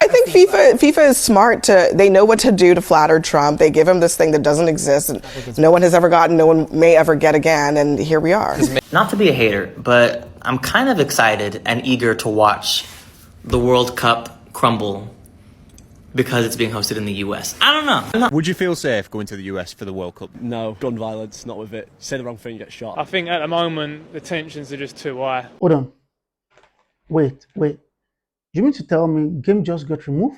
I think FIFA is smart they know what to do to flatter Trump. They give him this thing that doesn't exist and no one has ever gotten, no one may ever get again, and here we are. Not to be a hater, but I'm kind of excited and eager to watch the World Cup crumble because it's being hosted in the US. I don't know. Would you feel safe going to the US for the World Cup? No, gun violence, not with it. Say the wrong thing, you get shot. I think at the moment the tensions are just too high. Hold on. Wait. You mean to tell me game just got removed?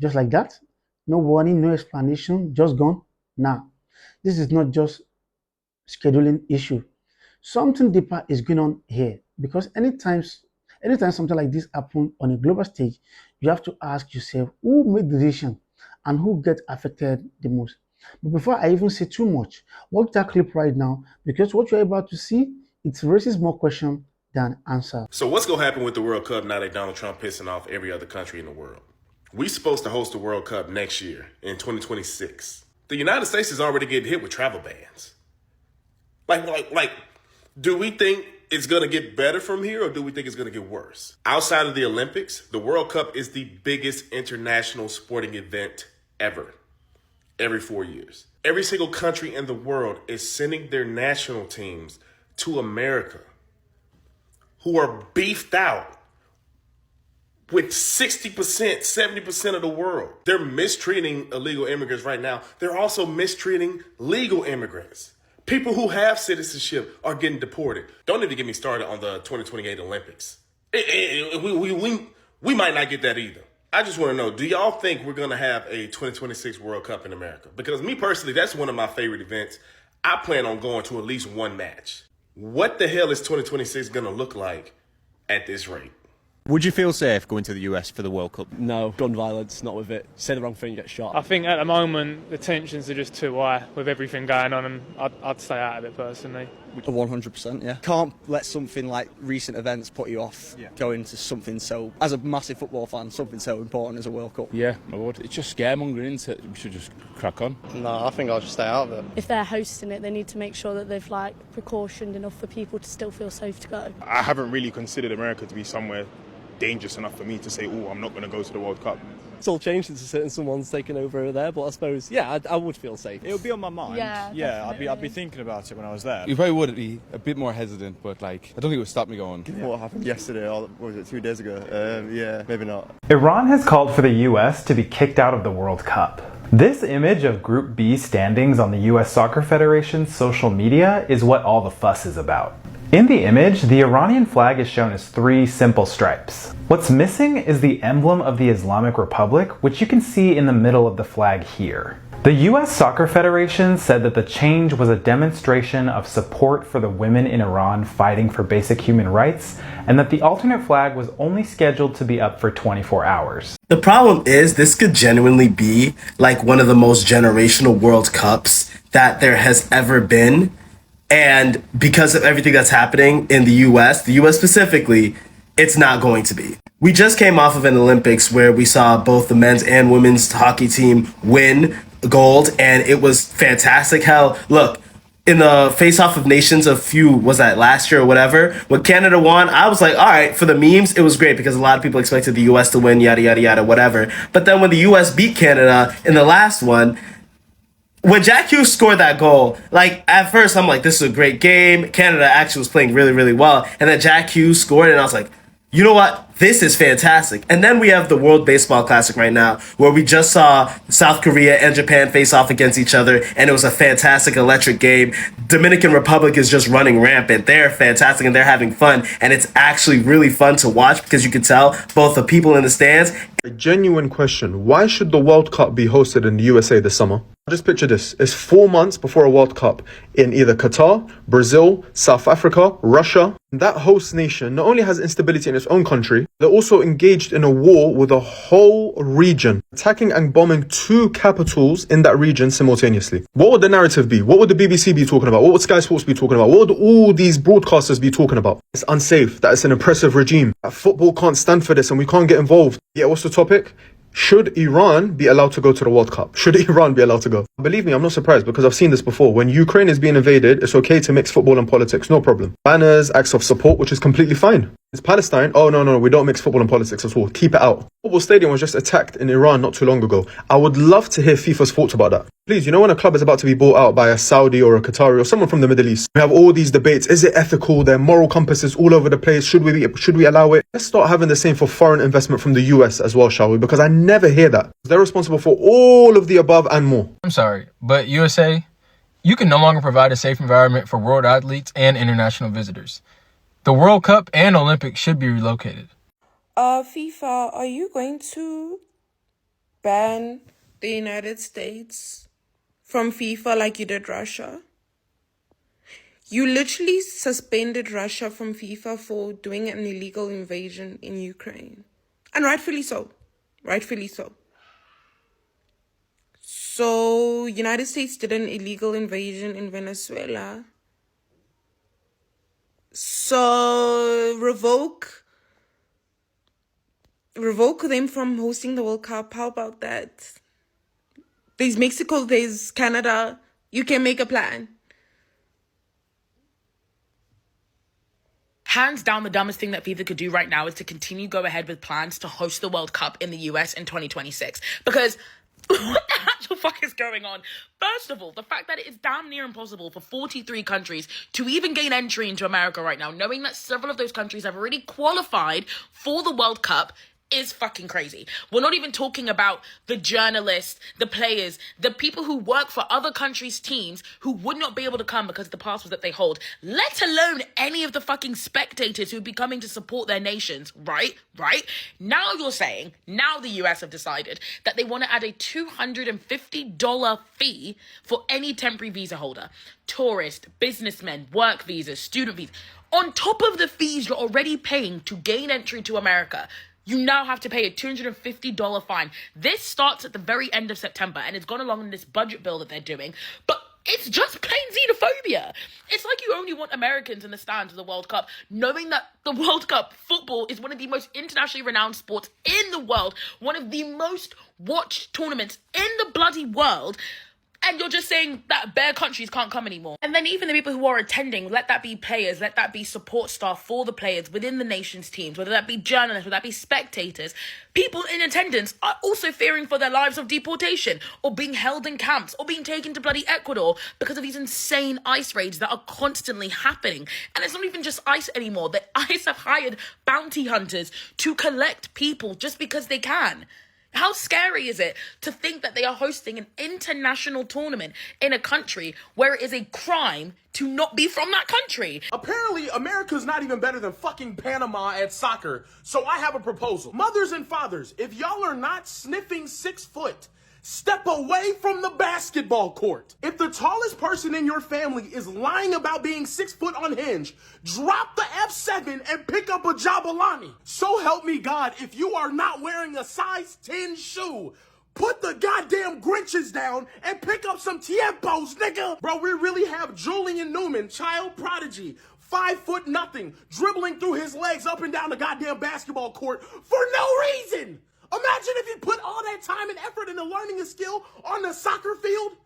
Just like that? No warning, no explanation, just gone? Nah, this is not just scheduling issue. Something deeper is going on here, because anytime something like this happens on a global stage, you have to ask yourself who made the decision and who gets affected the most. But before I even say too much, watch that clip right now, because what you're about to see, it raises more questions than answer. So what's going to happen with the World Cup now that Donald Trump pissing off every other country in the world? We're supposed to host the World Cup next year in 2026. The United States is already getting hit with travel bans. Like, do we think it's going to get better from here, or do we think it's going to get worse? Outside of the Olympics, the World Cup is the biggest international sporting event ever. Every 4 years. Every single country in the world is sending their national teams to America, who are beefed out with 60%, 70% of the world. They're mistreating illegal immigrants right now. They're also mistreating legal immigrants. People who have citizenship are getting deported. Don't even get me started on the 2028 Olympics. We might not get that either. I just want to know, do y'all think we're going to have a 2026 World Cup in America? Because me personally, that's one of my favorite events. I plan on going to at least one match. What the hell is 2026 going to look like at this rate? Would you feel safe going to the US for the World Cup? No, gun violence, not with it. Say the wrong thing, you get shot. I think at the moment the tensions are just too high with everything going on, and I'd stay out of it personally. 100%, yeah. Can't let something like recent events put you off going to something so, as a massive football fan, something so important as a World Cup. Yeah, I would. It's just scaremongering, isn't it? We should just crack on. No, I think I'll just stay out of it. If they're hosting it, they need to make sure that they've precautioned enough for people to still feel safe to go. I haven't really considered America to be somewhere dangerous enough for me to say, oh, I'm not going to go to the World Cup. It's all changed since a certain someone's taken over there, but I suppose, yeah, I would feel safe. It would be on my mind. Yeah, I'd be thinking about it when I was there. You probably would be a bit more hesitant, but I don't think it would stop me going. What happened yesterday, or was it 2 days ago? Yeah, maybe not. Iran has called for the US to be kicked out of the World Cup. This image of Group B standings on the US Soccer Federation's social media is what all the fuss is about. In the image, the Iranian flag is shown as 3 simple stripes. What's missing is the emblem of the Islamic Republic, which you can see in the middle of the flag here. The US Soccer Federation said that the change was a demonstration of support for the women in Iran fighting for basic human rights, and that the alternate flag was only scheduled to be up for 24 hours. The problem is this could genuinely be like one of the most generational World Cups that there has ever been. And because of everything that's happening in the US specifically, it's not going to be. We just came off of an Olympics where we saw both the men's and women's hockey team win gold, and it was fantastic. Hell, look, in the face-off of nations was that last year or whatever, when Canada won, I was like, all right, for the memes, it was great because a lot of people expected the US to win, yada, yada, yada, whatever. But then when the US beat Canada in the last one, when Jack Hughes scored that goal, at first I'm like, this is a great game. Canada actually was playing really, really well. And then Jack Hughes scored, and I was like, you know what? This is fantastic. And then we have the World Baseball Classic right now, where we just saw South Korea and Japan face off against each other, and it was a fantastic electric game. Dominican Republic is just running rampant. They're fantastic, and they're having fun. And it's actually really fun to watch because you can tell both the people in the stands. A genuine question. Why should the World Cup be hosted in the USA this summer? Just picture this. It's 4 months before a World Cup in either Qatar, Brazil, South Africa, Russia. That host nation not only has instability in its own country, they're also engaged in a war with a whole region, attacking and bombing 2 capitals in that region simultaneously. What would the narrative be? What would the BBC be talking about? What would Sky Sports be talking about? What would all these broadcasters be talking about? It's unsafe, that it's an oppressive regime, that football can't stand for this and we can't get involved. Yeah, what's the topic? Should Iran be allowed to go to the World Cup? Should Iran be allowed to go? Believe me, I'm not surprised because I've seen this before. When Ukraine is being invaded, it's okay to mix football and politics, no problem. Banners, acts of support, which is completely fine. It's Palestine. Oh, no, we don't mix football and politics at all. Keep it out. Football stadium was just attacked in Iran not too long ago. I would love to hear FIFA's thoughts about that. Please, you know when a club is about to be bought out by a Saudi or a Qatari or someone from the Middle East, we have all these debates. Is it ethical? There are moral compasses all over the place. Should we allow it? Let's start having the same for foreign investment from the US as well, shall we? Because I never hear that. They're responsible for all of the above and more. I'm sorry, but USA, you can no longer provide a safe environment for world athletes and international visitors. The World Cup and Olympics should be relocated. FIFA, are you going to ban the United States from FIFA like you did Russia? You literally suspended Russia from FIFA for doing an illegal invasion in Ukraine. And rightfully so. Rightfully so. So, United States did an illegal invasion in Venezuela. So, revoke them from hosting the World Cup. How about that? There's Mexico, there's Canada. You can make a plan. Hands down, the dumbest thing that FIFA could do right now is to continue go ahead with plans to host the World Cup in the US in 2026. Because what the actual fuck is going on? First of all, the fact that it is damn near impossible for 43 countries to even gain entry into America right now, knowing that several of those countries have already qualified for the World Cup, is fucking crazy. We're not even talking about the journalists, the players, the people who work for other countries' teams who would not be able to come because of the passports that they hold, let alone any of the fucking spectators who'd be coming to support their nations, right? Now you're saying, now the US have decided that they want to add a $250 fee for any temporary visa holder. Tourist, businessmen, work visas, student visas. On top of the fees you're already paying to gain entry to America, you now have to pay a $250 fine. This starts at the very end of September, and it's gone along in this budget bill that they're doing. But it's just plain xenophobia. It's like you only want Americans in the stands of the World Cup, knowing that the World Cup football is one of the most internationally renowned sports in the world, one of the most watched tournaments in the bloody world. And you're just saying that bare countries can't come anymore. And then even the people who are attending, let that be players, let that be support staff for the players within the nation's teams, whether that be journalists, whether that be spectators, people in attendance are also fearing for their lives of deportation or being held in camps or being taken to bloody Ecuador because of these insane ICE raids that are constantly happening. And it's not even just ICE anymore. The ICE have hired bounty hunters to collect people just because they can. How scary is it to think that they are hosting an international tournament in a country where it is a crime to not be from that country? Apparently, America's not even better than fucking Panama at soccer, so I have a proposal. Mothers and fathers, if y'all are not sniffing 6 foot, step away from the basketball court. If the tallest person in your family is lying about being 6 foot on Hinge, drop the F7 and pick up a Jabulani. So help me God, if you are not wearing a size 10 shoe, put the goddamn Grinches down and pick up some Tiempos, nigga. Bro, we really have Julian Newman, child prodigy, 5 foot nothing, dribbling through his legs up and down the goddamn basketball court for no reason. Imagine if he put all that time and effort into learning a skill on the soccer field.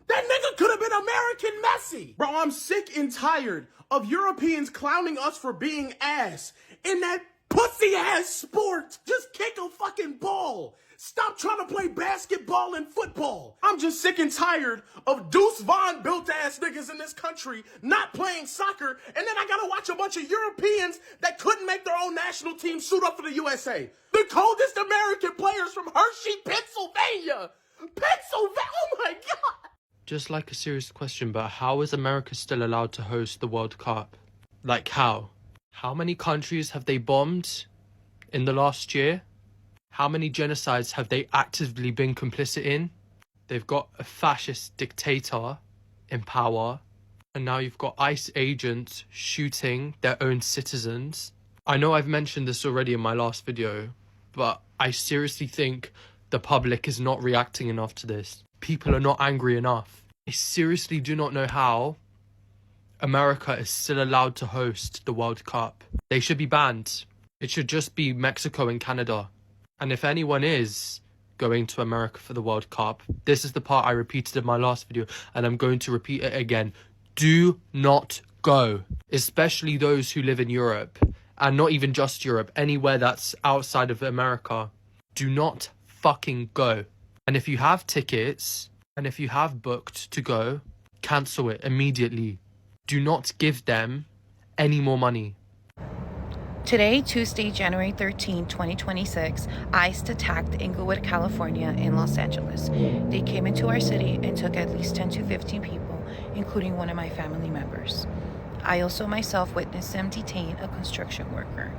That nigga could have been American Messi. Bro, I'm sick and tired of Europeans clowning us for being ass in that pussy-ass sport. Just kick a fucking ball. Stop trying to play basketball and football. I'm just sick and tired of Deuce Vaughn built-ass niggas in this country not playing soccer, and then I gotta watch a bunch of Europeans that couldn't make their own national team suit up for the USA. The coldest American players from Hershey, Pennsylvania. Oh my God. Just like a serious question, but how is America still allowed to host the World Cup? Like how? How many countries have they bombed in the last year? How many genocides have they actively been complicit in? They've got a fascist dictator in power, and now you've got ICE agents shooting their own citizens. I know I've mentioned this already in my last video, but I seriously think the public is not reacting enough to this. People are not angry enough. I seriously do not know how America is still allowed to host the World Cup. They should be banned. It should just be Mexico and Canada. And if anyone is going to America for the World Cup, this is the part I repeated in my last video, and I'm going to repeat it again. Do not go. Especially those who live in Europe and not even just Europe, anywhere that's outside of America, do not fucking go. And if you have tickets, and if you have booked to go, cancel it immediately. Do not give them any more money. Today, Tuesday, January 13, 2026, ICE attacked Inglewood, California in Los Angeles. They came into our city and took at least 10 to 15 people, including one of my family members. I also myself witnessed them detain a construction worker.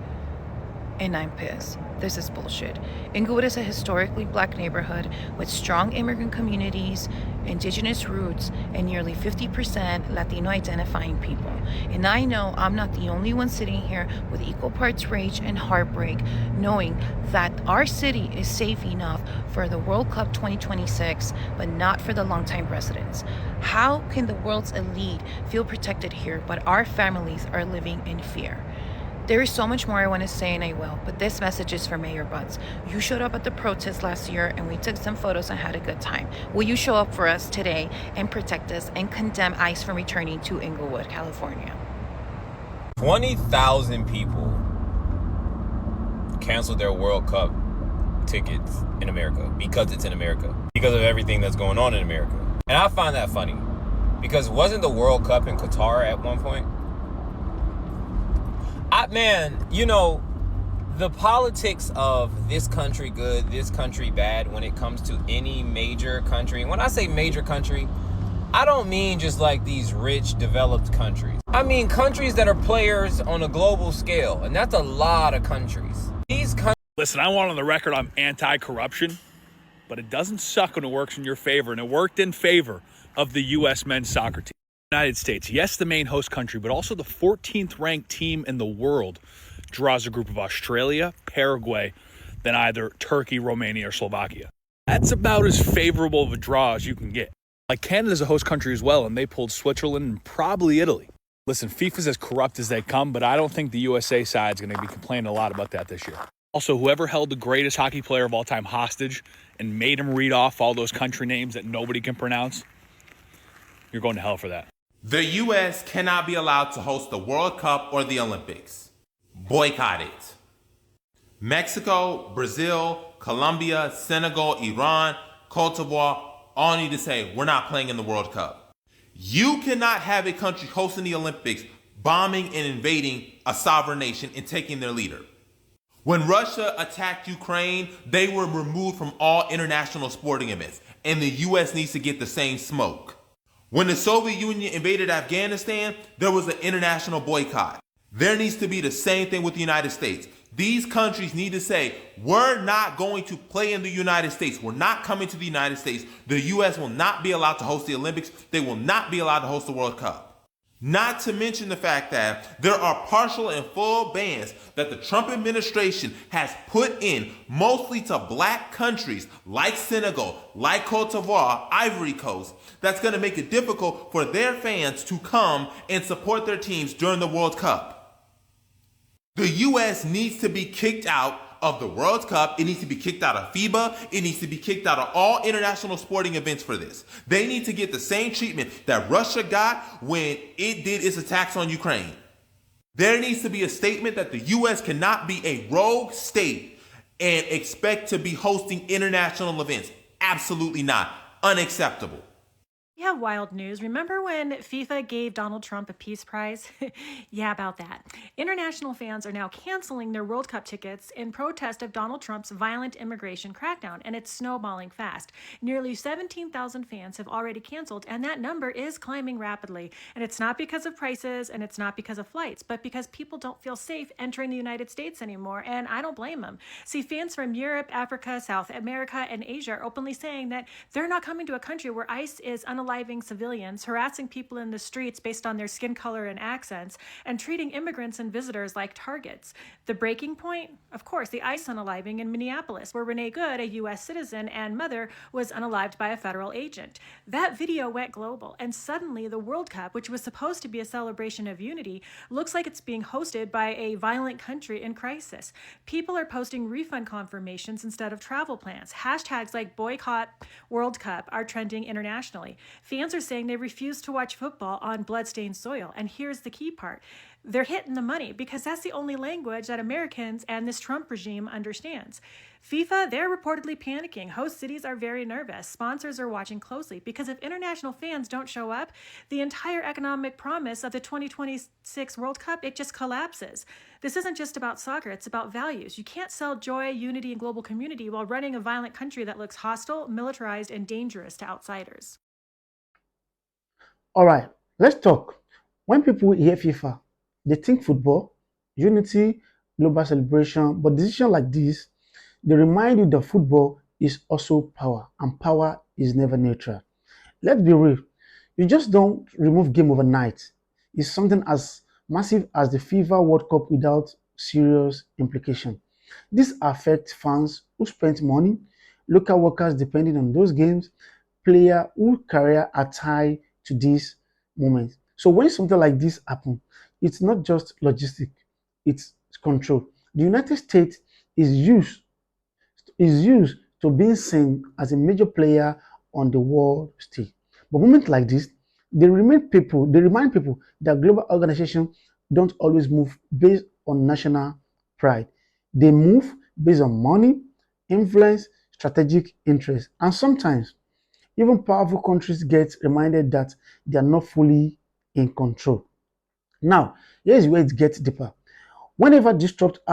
And I'm pissed. This is bullshit. Inglewood is a historically black neighborhood with strong immigrant communities, indigenous roots, and nearly 50% Latino identifying people. And I know I'm not the only one sitting here with equal parts rage and heartbreak, knowing that our city is safe enough for the World Cup 2026, but not for the longtime residents. How can the world's elite feel protected here, but our families are living in fear? There is so much more I want to say, and I will, but this message is for Mayor Butts. You showed up at the protest last year and we took some photos and had a good time. Will you show up for us today and protect us and condemn ICE from returning to Inglewood, California? 20,000 people canceled their World Cup tickets in America because it's in America, because of everything that's going on in America. And I find that funny because wasn't the World Cup in Qatar at one point? You know, the politics of this country good, this country bad when it comes to any major country. And when I say major country, I don't mean just like these rich, developed countries. I mean countries that are players on a global scale, and that's a lot of countries. Listen, I want on the record I'm anti-corruption, but it doesn't suck when it works in your favor, and it worked in favor of the U.S. men's soccer team. United States, yes, the main host country, but also the 14th ranked team in the world, draws a group of Australia, Paraguay, then either Turkey, Romania, or Slovakia. That's about as favorable of a draw as you can get. Like, Canada's a host country as well, and they pulled Switzerland and probably Italy. Listen, FIFA's as corrupt as they come, but I don't think the USA side's going to be complaining a lot about that this year. Also, whoever held the greatest hockey player of all time hostage and made him read off all those country names that nobody can pronounce, you're going to hell for that. The U.S. cannot be allowed to host the World Cup or the Olympics. Boycott it. Mexico, Brazil, Colombia, Senegal, Iran, Cote d'Ivoire all need to say, we're not playing in the World Cup. You cannot have a country hosting the Olympics bombing and invading a sovereign nation and taking their leader. When Russia attacked Ukraine, they were removed from all international sporting events, and the U.S. needs to get the same smoke. When the Soviet Union invaded Afghanistan, there was an international boycott. There needs to be the same thing with the United States. These countries need to say, we're not going to play in the United States. We're not coming to the United States. The U.S. will not be allowed to host the Olympics. They will not be allowed to host the World Cup. Not to mention the fact that there are partial and full bans that the Trump administration has put in mostly to black countries like Senegal, like Cote d'Ivoire, Ivory Coast, that's going to make it difficult for their fans to come and support their teams during the World Cup. The U.S. needs to be kicked out of the World Cup. It needs to be kicked out of FIBA. It needs to be kicked out of all international sporting events for this. They need to get the same treatment that Russia got when it did its attacks on Ukraine. There needs to be a statement that the U.S. cannot be a rogue state and expect to be hosting international events. Absolutely not. Unacceptable. We have wild news. Remember when FIFA gave Donald Trump a peace prize? Yeah, about that. International fans are now canceling their World Cup tickets in protest of Donald Trump's violent immigration crackdown, and it's snowballing fast. Nearly 17,000 fans have already canceled, and that number is climbing rapidly. And it's not because of prices, and it's not because of flights, but because people don't feel safe entering the United States anymore, and I don't blame them. See, fans from Europe, Africa, South America, and Asia are openly saying that they're not coming to a country where ICE is unaliving civilians, harassing people in the streets based on their skin color and accents, and treating immigrants and visitors like targets. The breaking point? Of course, the ICE unaliving in Minneapolis, where Renee Good, a U.S. citizen and mother, was unalived by a federal agent. That video went global, and suddenly the World Cup, which was supposed to be a celebration of unity, looks like it's being hosted by a violent country in crisis. People are posting refund confirmations instead of travel plans. Hashtags like boycott World Cup are trending internationally. Fans are saying they refuse to watch football on bloodstained soil. And here's the key part. They're hitting the money because that's the only language that Americans and this Trump regime understands. FIFA, they're reportedly panicking. Host cities are very nervous. Sponsors are watching closely because if international fans don't show up, the entire economic promise of the 2026 World Cup, it just collapses. This isn't just about soccer, it's about values. You can't sell joy, unity, and global community while running a violent country that looks hostile, militarized, and dangerous to outsiders. All right, let's talk. When people hear FIFA, they think football, unity, global celebration, but decisions like this, they remind you that football is also power, and power is never neutral. Let's be real, you just don't remove game overnight. It's something as massive as the FIFA World Cup without serious implication. This affects fans who spend money, local workers depending on those games, players whose career are tied to this moment. So when something like this happens, it's not just logistic, it's control. The United States is used to being seen as a major player on the world stage. But moments like this, they remind people that global organizations don't always move based on national pride. They move based on money, influence, strategic interest, and sometimes even powerful countries get reminded that they are not fully in control. Now, here's where it gets deeper. Whenever disruption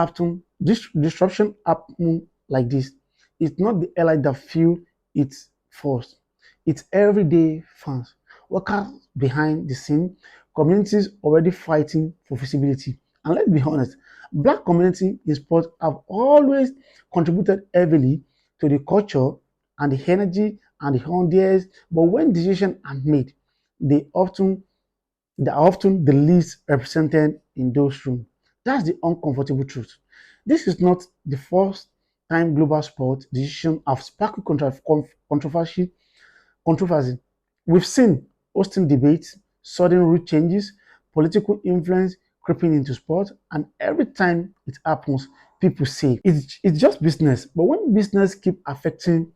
happen like this, it's not the elite that feel it first. It's everyday fans, workers behind the scene, communities already fighting for visibility. And let's be honest, black community in sports have always contributed heavily to the culture and the energy and the ideas. But when decisions are made, they often they are often the least represented in those rooms. That's the uncomfortable truth. This is not the first time global sport decisions have sparked controversy. Controversy. We've seen hosting debates, sudden rule changes, political influence creeping into sport, and every time it happens, people say it's just business. But when business keep affecting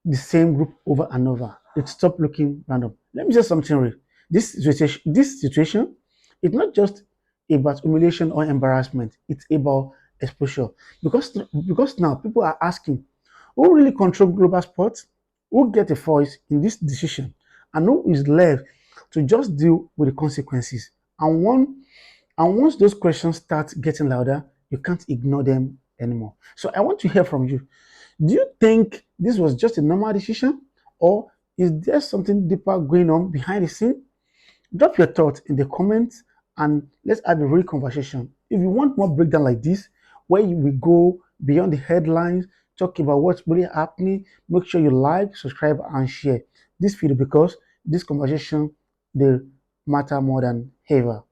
the same group over and over, it stop looking random. Let me say something real. This situation, it's not just about humiliation or embarrassment. It's about exposure. Because now people are asking, who really control global sports? Who get a voice in this decision? And who is left to just deal with the consequences? And once those questions start getting louder, you can't ignore them anymore. So I want to hear from you. Do you think this was just a normal decision, or is there something deeper going on behind the scene? Drop your thoughts in the comments and let's have a real conversation. If you want more breakdown like this, where we go beyond the headlines, talk about what's really happening, make sure you like, subscribe, and share this video because this conversation they matter more than ever.